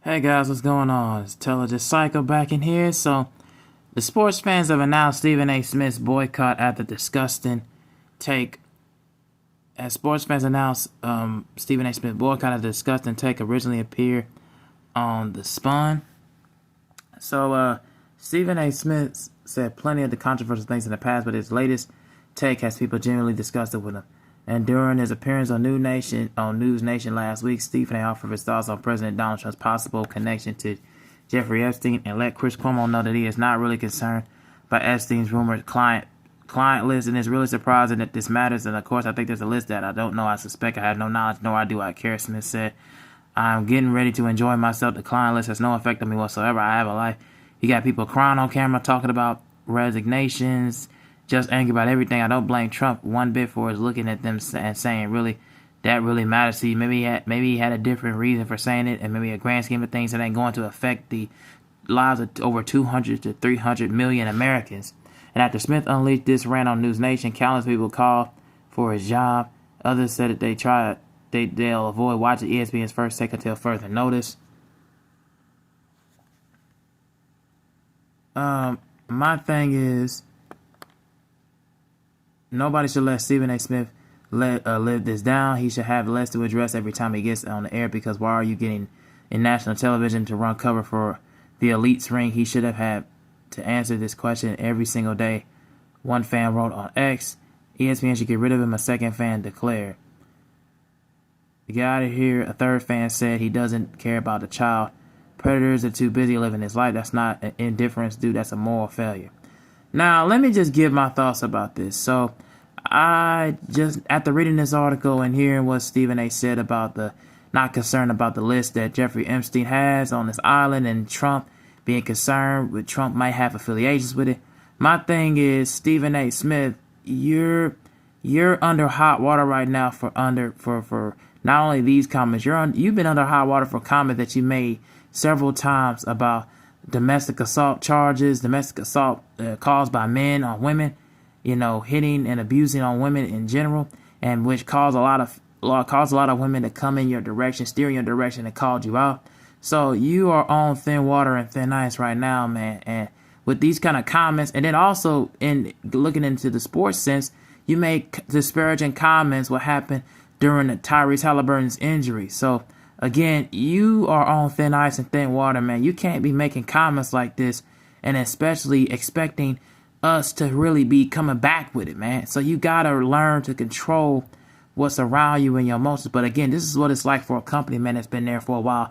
Hey guys, what's going on? It's Telligent Psycho back in here. So, the sports fans have announced Stephen A. Smith's boycott after disgusting take. As sports fans announced, Stephen A. Smith's boycott after disgusting take originally appeared on The Spun. So, Stephen A. Smith said plenty of the controversial things in the past, but his latest take has people genuinely disgusted with him. And during his appearance on News Nation last week, Stephen A. offered his thoughts on President Donald Trump's possible connection to Jeffrey Epstein and let Chris Cuomo know that he is not really concerned by Epstein's rumored client list, and is really surprising that this matters. And of course, I think there's a list that I don't know. I suspect I have no knowledge, nor I do I care. Smith said, "I'm getting ready to enjoy myself. The client list has no effect on me whatsoever. I have a life." You got people crying on camera talking about resignations, just angry about everything. I don't blame Trump one bit for his looking at them and saying, really, that really matters to you. Maybe he had a different reason for saying it, and maybe a grand scheme of things that ain't going to affect the lives of over 200 to 300 million Americans. And after Smith unleashed this rant on News Nation, countless people called for his job. Others said that they'll avoid watching ESPN's first take until further notice. My thing is, nobody should let Stephen A. Smith live this down. He should have less to address every time he gets on the air, because why are you getting in national television to run cover for the elite's ring? He should have had to answer this question every single day. One fan wrote on X, ESPN should get rid of him, a second fan declared. To get out of here, a third fan said he doesn't care about the child. Predators are too busy living his life. That's not an indifference, dude. That's a moral failure. Now, let me just give my thoughts about this. So, I just, after reading this article and hearing what Stephen A. said about the not concerned about the list that Jeffrey Epstein has on this island, and Trump being concerned with Trump might have affiliations with it, my thing is, Stephen A. Smith, you're under hot water right now for not only these comments. You've been under hot water for comments that you made several times about domestic assault charges, domestic assault caused by men on women, hitting and abusing on women in general, and which caused a lot of women to come in your direction, steer in your direction, and called you out. So you are on thin water and thin ice right now, man. And with these kind of comments, and then also in looking into the sports sense, you make disparaging comments what happened during the Tyrese Halliburton's injury. So again, you are on thin ice and thin water, man. You can't be making comments like this, and especially expecting us to really be coming back with it, man. So you got to learn to control what's around you and your emotions. But again, this is what it's like for a company, man, that's been there for a while.